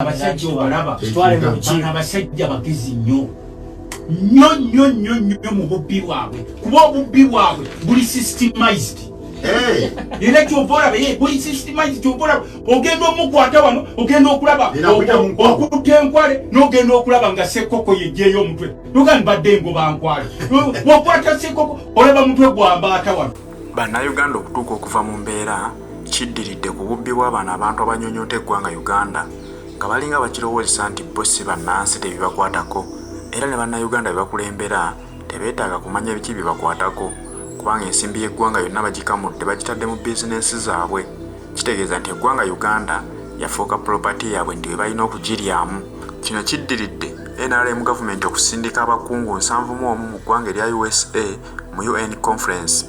abasajja obalaba abasajja bagezi nnyo nnyo mu bubbi bwabwe kuba obubbi bwabwe buli systemized. Era ky'obola buli systemized ky'obola ogenda omukwata wano ogenda okulaba okutta enkwale n'ogenda okulaba nga ssekoko yejjeeyo omutwe noga mbadde ngoba nkwale wakwata ssekoko olaba mutwe gwambaata wano. Bannayuganda okutuuka okuva mu mbeera kiddiridde ku bubbi bw'abaana abantu abanyonyoota eggwanga Uganda nga balinga bakirowoozesa nti bo si bannansi tebibakwatako era ne bannayuganda bebakulembera tebeetaaga kumanya biki bibakwatako kubanga ensimbi y'eggwanga yonna bagikamudde bagitadde mu bizinensi zaabwe. Kitegeeza nti eggwanga Uganda yafuuka property yaabwe ndi we balina okugiryamu. Kino kiddiridde NRM gavumenti okusindika abakungu 71 mu ggwanga erya USA mu UN conference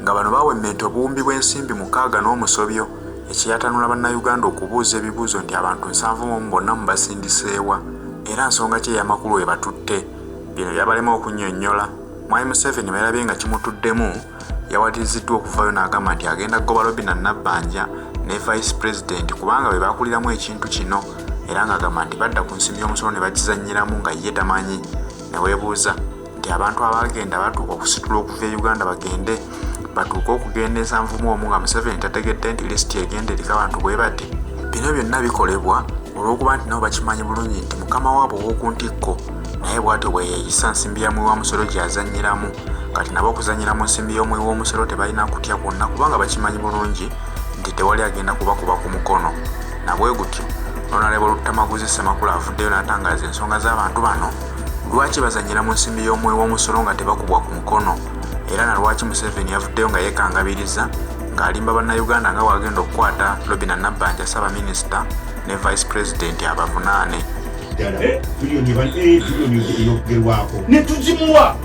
nga bano bawemmenta obuwumbi bw'ensimbi 6 n'omusobyo ekiyatanula bannayuganda okubuuza ebibuuzo nti abantu 71 bonna mubasindiseewa era nsonga ki ey'amakulu we batutte. Bino byabalema okunnyonnyola. Mwai Museveni balabye nga kimutuddemu yawatiriziddwa okuvayo n'agamba nti agenda kugoba Robinah Nabbanja ne Vice President kubanga be bakuliramu ekintu kino era ng'agamba nti badda ku nsimbi y'omusolo ne bagizannyiramu nga ye tamanyi. Ne weebuuza nti abantu abagenda batuuka okusitula okuva e Uganda bagende batuuka okugenda 71 nga Museveni tategedde nti lisiti egenda eriko abantu bwe bati. Bino byonna bikolebwa olw'okuba nti nabo bakimanyi bulungi nti mukama waabwe ow'oku ntikko naye bw'atyo bwe yeeyisa nsimbi ya mwiwa musolo gy'azannyiramu. Kati nabo okuzannyira mu nsimbi y'omwiwa omusolo tebalina kutya kwonna kubanga bakimanyi bulungi nti tewali agenda kubakuba ku mukono. Nabwe gutyo Honorable Lutamaguzi Ssemakula avuddeyo n'atangaaza ensonga z'abantu bano lwaki bazannyira mu nsimbi y'omwiwa omusolo nga tebakubwa ku mukono era na lwaki Museveni yavuddeyo nga yeekangabiriza ng'alimba bannayuganda nga bw'agenda okukwata Robinah Nabbanja Ssaabaminisita ne Vice President abavunaane. Ne tuzimuwa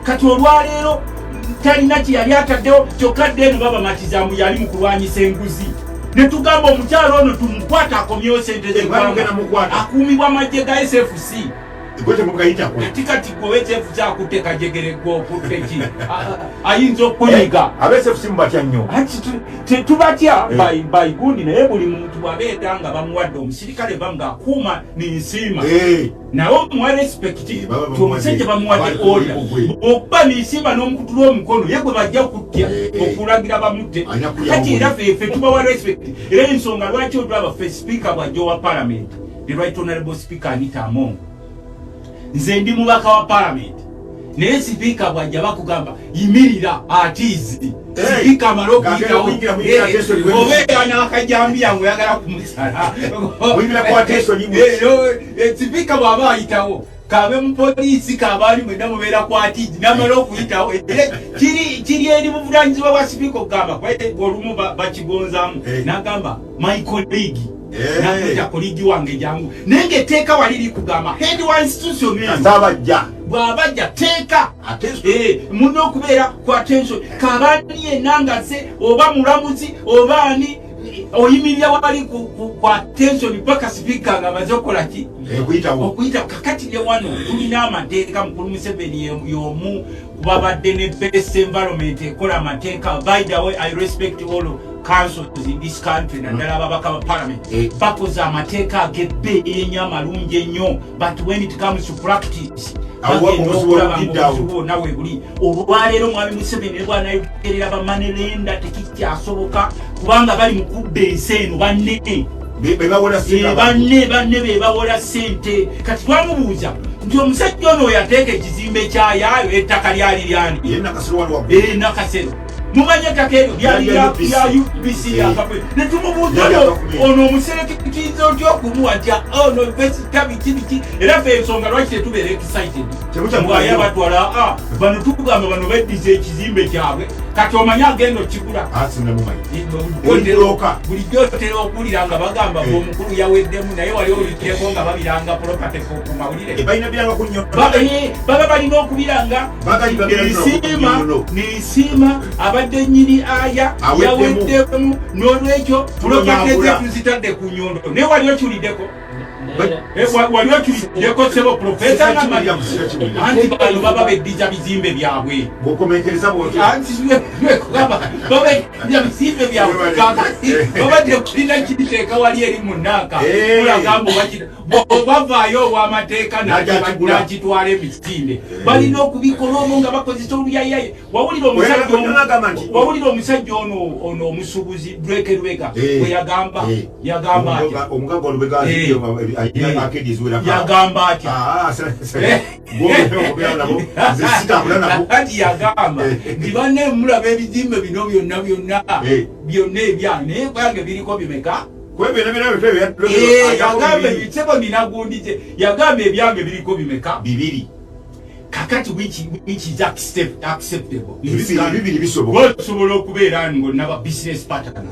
kati olwaleero talina kye yali ataddewo kyokka ddeeno babamatizamu yali mu kulwanyisa enguzi. Ne tugamba omukyalo ono tumukwata akomyewo sente z'eggwanga akuumibwa amagye ga SFC. Kati gwe SFC akutte kajegere gwe okutte ki ayinza okukunyiga abSFC mubatya nnyo tetubatya by gundi naye buli muntu bwabeeta nga bamuwadde omusirikale bamu ng'akuuma ninsiima nawe omuwa respect omusajja bamuwadde order okuba ninsiima n'omukutula omukono ye gwe bajja kutya okulagira bamutte. Kati era ffe tubawa respect era ensonga lwaki olwaba ffe speaker bwajja owa parliament the right honorable speaker Anita Among nze ndi mubaka wa parliament naye sipiika bwajja bakugamba yimirira atiizi sipiika amala okuyitawo obeera n'akajambiya ng'oyagala kumusala sipiika bw'aba ayitawo kabe mu poliisi kabaali mwenda mubeera kwatiizi n'amala okuyitawo kiri eri buvunanyizibwa bwa sipiika okugamba olumu bakigonzaamu n'agamba my colleague nakuta koligi wange jangu nenge teeka waliri kugamba head wa institution bw'abajja teeka muno okubeera ku attention kabani enangase oba mulamuzi oba ani oyimirira wali ku attention paka speaker nga amaze okukola ki okuyita kakati ne wano tulina amateeka mukulu Museveni y'omu babadde ne best environment ekola amateeka. By the way, I respect all councils in this country naddala ababaka ba parliament bakoze amateeka ag'ebbeeyi y'ennyama malungi ennyo but when it comes to practice nawe buli olwaleero mwami Museveni ne bw'anayogerera bamanelenda tekikyasoboka kubanga bali mu kubba ensi eno banne be bawola ssente. Kati twamubuuza nti omusajja ono yateeka ekizimbe kyayayo ettaka lyali lyandi nakasero mumanye ettaka eryo lyali lya UBC yakape ne tumubuuza ono omuserekitiiza otya okumuwa nti ono biki era ffe ensonga lwaki tetubeera excited bwaye abatwala bano tugamba bano beddiza ekizimbe kyabwe kati omanye agenda okigula bulijjo otera okuwulira nga bagamba omukulu yaweddemu naye wali oliteko nga babiranga property ku mawulire baba balina okubiranga ninsiima abadde nnyini aya yaweddemu n'olwekyo property zetu zitadde ku nyondo naye wali okiwuliddeko waliwo tuliyeko sebo profesa namali anti bano baba beddiza bizimbe byabwe bokomekereza bwoti anti baba beddiza bizimbe byabwe babadde kulina kiteeka wali eri munnaaka kulagamba bavaayo obw'amateeka nakitwala emisinde balina okubikola omwo nga bakozesa oluyayaye wawulira omusajja ono omusuubuzi Drake Lubega bwe yagamba omugaga olubega yagamba atya kati yagamba nti banne mulaba ebizimbe bino byonna ebya naye kwange biriko bimeka yagamba ebitebo binagundize yagamba ebyange biriko bimeka bibiri kakati which is acceptable bibiri bisoboka osobola okubeera ng'onnaba business partner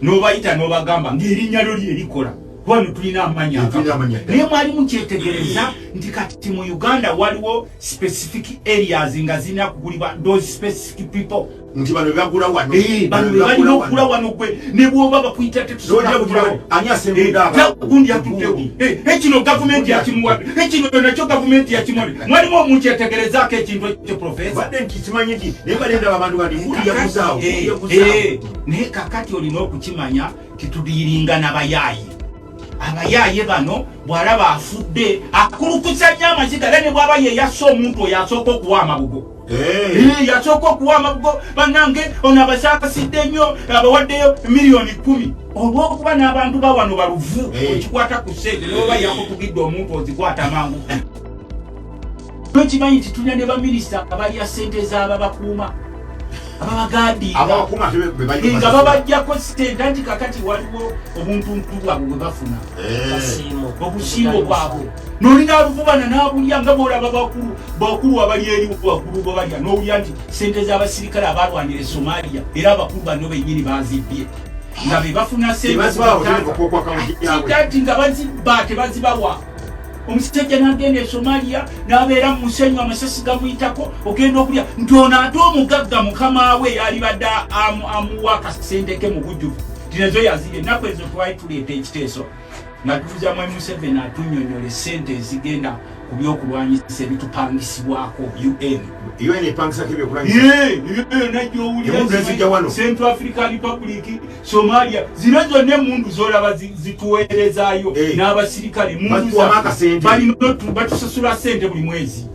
n'obayita n'obagamba ng'erinnya lyo lyerikola wano tulina amanya naye mwali mukyetegereza nti kati mu Uganda waliwo specific areas nga zirina kugulibwa those specific people nti bano bagula wano bano balina okugula wano gwe ne bw'oba bakuyita tetusobola ekino gavumenti yakimuwa ekino nakyo gavumenti yakimuwa mwalimu omukyetegerezaako ekintu ekyo profesa badde nti kimanyi nti naye balenda abantu bali yabuzaawo naye kakati olina okukimanya tituliiringa n'abayaayi abayaaye bano bw'alaba afudde akulukusa nnyo amaziga era ne bw'aba yeyassa omuntu oyo asooka okuwa amabugo yasooka okuwa amabugo bannange ono abasaasidde nnyo abawaddeyo miliyoni 10 olw'okuba n'abantu ba wano baluvu ekikwata ku ssente n'oba yakutugidde omuntu ozikwata mangu nokimanyi nti tulina ne baminisita abalya ssente z'ababakuuma ababagaadinga nga babajjako ssente anti kakati waliwo obuntuntu bwabwe bwe bafuna obusiimo bwabwe n'olina aluvubana n'abulya nga bw'olaba bakulu abali eri waggulu bo balya n'owulya nti ssente z'abasirikale abalwanira Somalia era abakulu bano bennyini bazibbye nga be bafuna ssente nga bazibba tebazibawa omusajja n'agenda e Somalia n'abeera mu musenyu amasasi gamuyitako ogenda okulya nti ono ate omugagga mukama we yali badde amuwa akasente ke mu bujjuvu tinezo yazire ennaku ezo twali tuleeta ekiteeso nga tuvuza mu Museveni atunnyonnyola essente ezigenda ku byokulwanyisa ebitupangisibwako UN epangisako ebyokulwanyisa Central African Republic, Somalia zino zonna emundu z'olaba zituweerezaayo n'abasirikale mundu balina batusasula ssente buli mwezi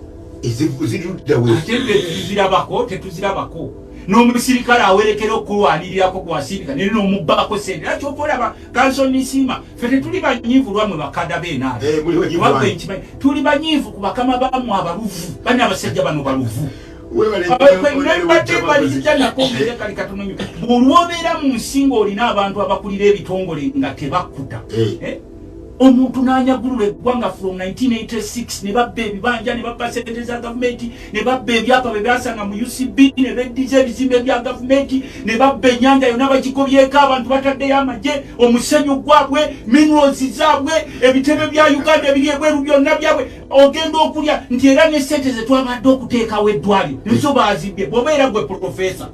tetuzirabako n'omusirikale awerekera okulwanirirako gwasirika nene n'omubbaako ssente era kyokolaba kansoni siima ffe tetuli banyiivu lwamwe bakada beenaali tuli banyiivu ku bakama bamu abaluvu bana abasajja bano baluvu olwobeera mu nsi ng'olina abantu abakulira ebitongole nga tebakkuta omuntu n'anyagulula eggwanga from 1986 ne babba ebibanja ne babba ssente za gavumenti ne babba ebyapa bye byasanga mu UCB ne beddiza ebizimbe bya gavumenti ne babba ennyanja yonna bagikobyeko abantu bataddeyo amagye omusenyu gwabwe minerals zaabwe ebitebe bya Uganda ebiri ebweru byonna byabwe ogenda okulya nti era ne ssente ze twabadde okuteekawo eddwaliro nizo baazibbye bw'obeera gwe profesa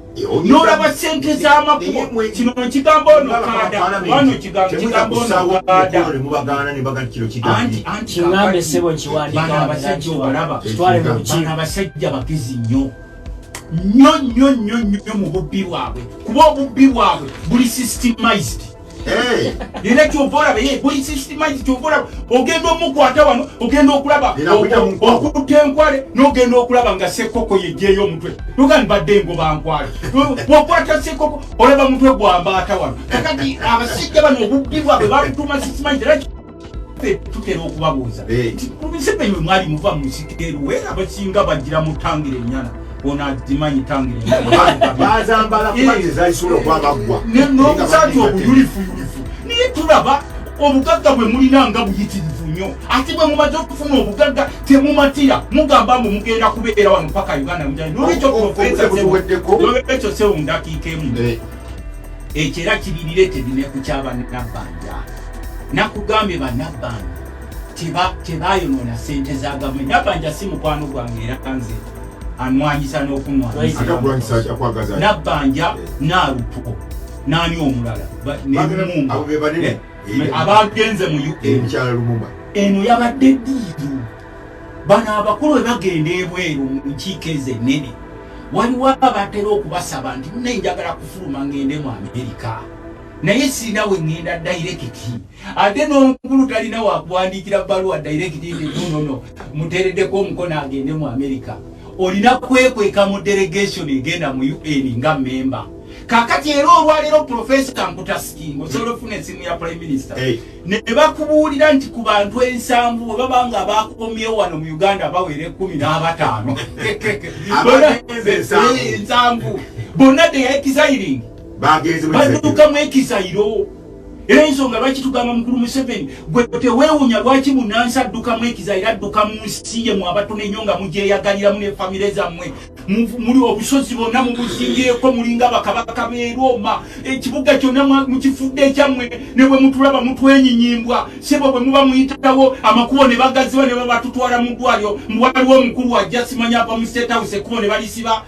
n'olaba ssente z'amakubo kino nkigamba ono kaada wano kigambo ono kaada kingambe sebo kiwandika abasajja bagezi nnyo mu bubbi bwabwe kuba obubbi bwabwe buli systemized era kyova buli systemized kyova ogenda omukwata wano ogenda okulaba okutta enkwale n'ogenda okulaba nga Sekoko yejjeeyo omutwe nogandi badde ngoba nkwale bw'okwata Sekoko olaba mutwe gwambaata wano kakati abasajja bano obubbi bwabwe babutuma systemized era tutera okubabuuza Museveni bwe mwali muva mu nsikeeru era abasinga bagira mutangire ennyana ono azimanyi tangire n'obusaati obuyulifuyulifu naye tulaba obugagga bwe mulina nga buyitirivu nnyo ate bwe mumaze okufuna obugagga temumatira mugamba mbu mugenda kubeera wano paka Uganda nolwekyo sewo mu dakiika emu ekyo era kiririre tebine ku kyabanabbanja nakugambye bannabbanja tebayonoona ssente za gavumenti nabbanja si mukwano gwange era nze anwanyisa n'okunwanyisa nabbanja naalupo naani omulala abagenze mu UK eno yabadde ddiiru. Bano abakulu bwe bagenda ebweru mu nkiiko ez'ennene waliwo abatera okubasaba nti mune njagala kufuluma ngende mu Amerika naye sirina we ŋŋenda dairekiti ate n'omukulu talina wakuwandiikira bbaluwa dairekiti nono muteereddeko omukono agende mu Amerika. Olina kwekweka mu delegation egenda mu UN nga memba. Kakati era olwaleero Professor Nkutaski osobola ofuna essimu ya Prime Minister ne bakubuulira nti ku bantu 7 bwe baba nga bakomyewo wano mu Uganda bawere 15 bonna de exiling baduka mu exile. Era ensonga lwaki tugamba mukulu Museveni gwe teweewuunya lwaki munansi adduka mu exile adduka mu nsi ye mu abatono ennyo nga mugyeyagaliramu ne famire zammwe muli obusozi bonna mubuzingieko mulinga bakabaka b'e Roma ekibuga kyonna mukifudde ekyammwe ne bwe mutulaba mutwenyinyimbwa sebo bwe muba muyitawo amakubo ne bagaziwa ne babatutwala mu ddwaliro waliwo omukulu wajja simanya ava mu State House ekkubo ne balisiba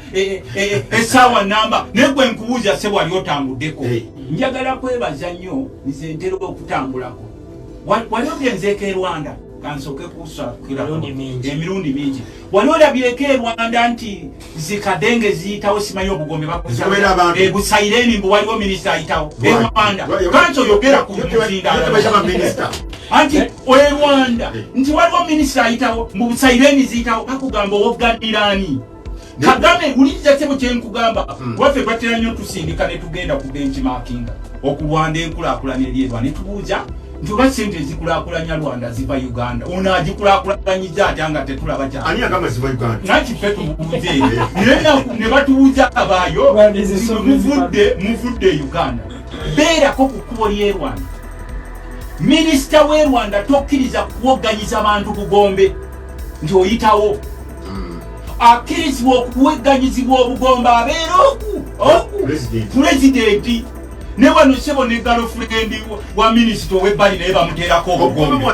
essaawa namba naye gwe nkubuuza sebo ali otambuddeko. Njagala kwebaza nnyo nze ntera okutambulako. Wali ogenzeeko e Rwanda kansooke kusakira emirundi mingi. Wali olabyeko e Rwanda nti zikadenge ziyitawo simanyi obugombe busayireni mbu waliwo minisita ayitawo e Rwanda kanso oyogera ku muzindaala anti e Rwanda nti waliwo minisita ayitawo mbu busayireni ziyitawo bakugamba owogganiraani. Kagame uliriza sebo kyenkugamba waffe twatera nnyo tusindika ne tugenda ku benchmarking okulwanda enkulaakulanya eryerwa ne tubuuza nti oba ssente ezikulaakulanya Rwanda ziva Uganda ono agikulaakulanyiza atya nga tetulaba kyali ani agamba ziva Uganda naki ffe tubuuze ne batubuuza abaayo muvudde Uganda beerako ku kkubo ly'e Rwanda. Minisita w'e Rwanda tokkiriza kuwogganyiza bantu bugombe nti oyitawo akkirizibwa okuwegganyizibwa obugombe abeera oku pulezidenti ne wano sebo ne girlfriend wa minisita ow'ebbali naye bamuteerako obugombe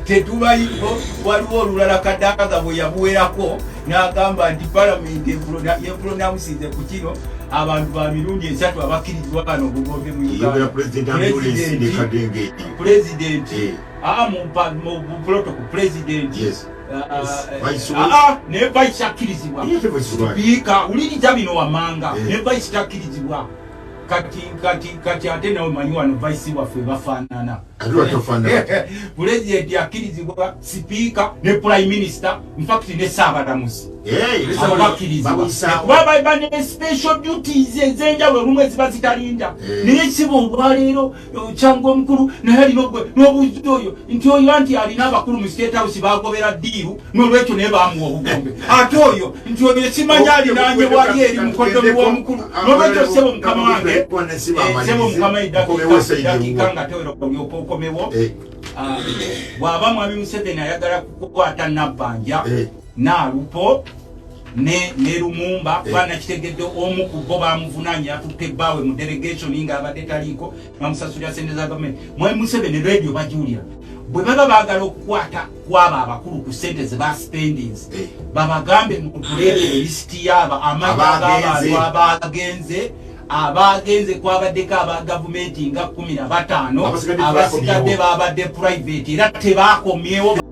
tetubayiko. Waliwo olulala Kadaga bwe yabuwerako n'agamba nti palamenti yepronamusize ku kino abantu ba mirundi 3 abakkirizibwa bano obugombe mu Uganda. Pulezidenti mu protocol president ne vice akkirizibwa speaker uliriza bino wamanga ne vice takkirizibwa kati ate nawe manyi wano vice waffe bafaanana president akkirizibwa speaker ne prime minister in fact ne Ssaabalamuzi baba ne special duties ezenjawulo olumwe ziba zitalinda naye siba olwaleero Kyango omukulu naye alina n'obuuzi oyo nti oyo anti alina abakulu mu State House bagobera ddiiru n'olwekyo naye bamuwa obugombe ate oyo nti oyo esimanya alinanye wali eri mukodomi w'omukulu n'olwekyo sebo mukama wange sebo mukama dakika nga tewera olyoka okomewo bw'aba mwami Museveni ayagala kukwata Nabbanja Naalupo ne Lumumba bana kitegedde omu ku bo bamuvunanya atutte bbaawe mu delegation nga abadde taliiko bamusasulira ssente za gavumenti. Mwami Museveni radio bajuulira bwe baba baagala okukwata kwaba abakulu ku ssente ze baspendings babagambe mukuleeta lisiti y'abo amagaabantu abagenze kwabaddeko aba gavumenti nga 15 abasigadde babadde private era tebakomyewo.